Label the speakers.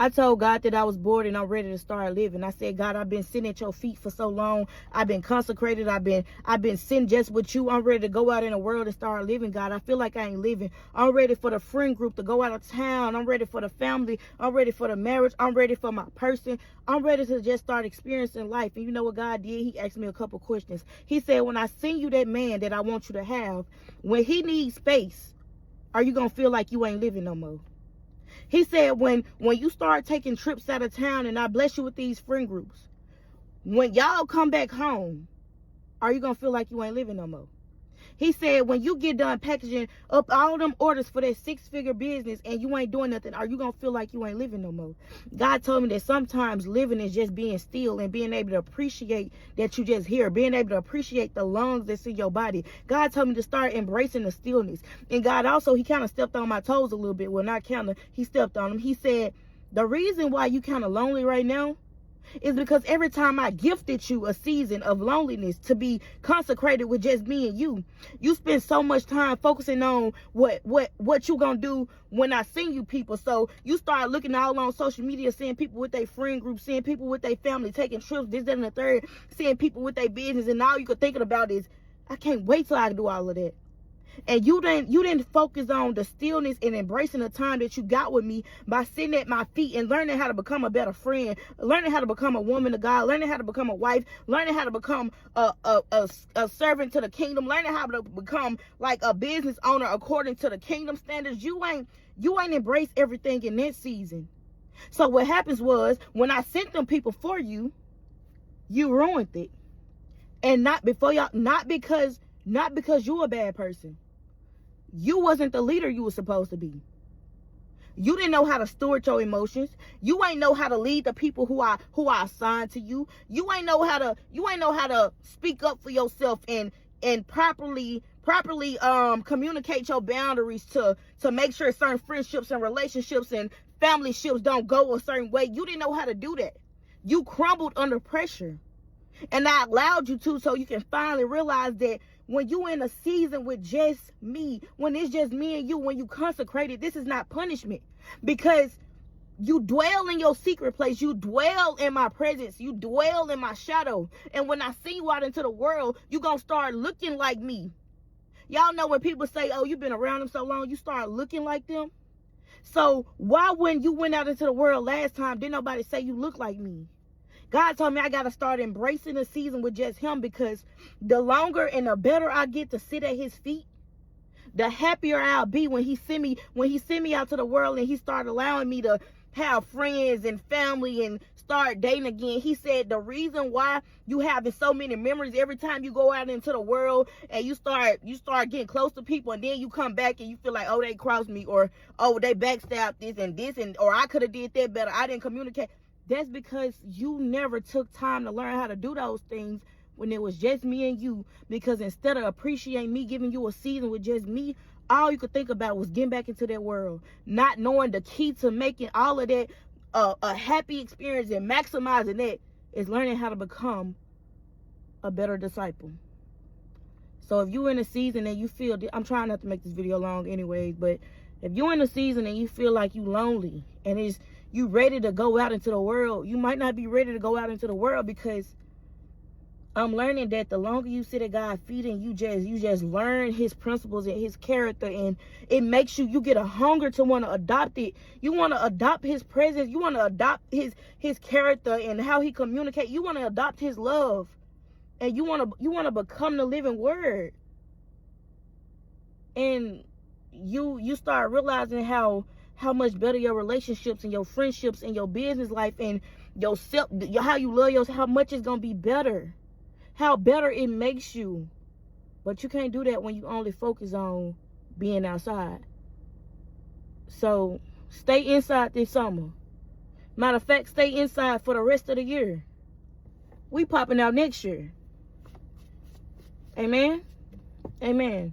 Speaker 1: I told God that I was bored and I'm ready to start living. I said, God, I've been sitting at your feet for so long. I've been consecrated. I've been sitting just with you. I'm ready to go out in the world and start living, God. I feel like I ain't living. I'm ready for the friend group to go out of town. I'm ready for the family. I'm ready for the marriage. I'm ready for my person. I'm ready to just start experiencing life. And you know what God did? He asked me a couple questions. He said, when I send you that man that I want you to have, when he needs space, are you going to feel like you ain't living no more? He said, when you start taking trips out of town and I bless you with these friend groups, when y'all come back home, are you going to feel like you ain't living no more? He said, when you get done packaging up all them orders for that 6-figure business and you ain't doing nothing, are you going to feel like you ain't living no more? God told me that sometimes living is just being still and being able to appreciate that you just here, being able to appreciate the lungs that's in your body. God told me to start embracing the stillness. And God also, he kind of stepped on my toes a little bit. Well, not kind of, he stepped on them. He said, the reason why you kind of lonely right now is because every time I gifted you a season of loneliness to be consecrated with just me and you spend so much time focusing on what you gonna do when I send you people. So you start looking all on social media, seeing people with their friend group, seeing people with their family, taking trips, this, that, and the third, seeing people with their business, and all you could think about is, I can't wait till I do all of that. And you didn't focus on the stillness and embracing the time that you got with me by sitting at my feet and learning how to become a better friend, learning how to become a woman of God, learning how to become a wife, learning how to become a servant to the kingdom, learning how to become like a business owner according to the kingdom standards. You ain't embraced everything in that season. So what happens was, when I sent them people for you, you ruined it. And not because you're a bad person. You wasn't the leader you were supposed to be. You didn't know how to steward your emotions. You ain't know how to lead the people who are assigned to you. You ain't know how to speak up for yourself and properly communicate your boundaries to make sure certain friendships and relationships and family ships don't go a certain way. You didn't know how to do that. You crumbled under pressure. And I allowed you to, so you can finally realize that when you in a season with just me, when it's just me and you, when you consecrated, this is not punishment. Because you dwell in your secret place. You dwell in my presence. You dwell in my shadow. And when I see you out into the world, you're going to start looking like me. Y'all know when people say, oh, you've been around them so long, you start looking like them. So why, when you went out into the world last time, didn't nobody say you look like me? God told me I got to start embracing the season with just him, because the longer and the better I get to sit at his feet, the happier I'll be when he send me out to the world and he started allowing me to have friends and family and start dating again. He said the reason why you having so many memories every time you go out into the world and you start getting close to people, and then you come back and you feel like, oh, they crossed me, or oh, they backstabbed this and or I could have did that better, I didn't communicate. That's because you never took time to learn how to do those things when it was just me and you. Because instead of appreciating me giving you a season with just me, all you could think about was getting back into that world, not knowing the key to making all of that a happy experience and maximizing that is learning how to become a better disciple. So if you're in a season and you feel, I'm trying not to make this video long anyways, but if you're in a season and you feel like you lonely and you ready to go out into the world, you might not be ready to go out into the world, because I'm learning that the longer you sit at God's feet and you just learn his principles and his character, and it makes you get a hunger to want to adopt it. You want to adopt his presence. You want to adopt his character and how he communicates. You want to adopt his love, and you want to become the living word. And you start realizing how much better your relationships and your friendships and your business life and yourself, how you love yourself, how much it's going to be better. How better it makes you. But you can't do that when you only focus on being outside. So stay inside this summer. Matter of fact, stay inside for the rest of the year. We popping out next year. Amen. Amen.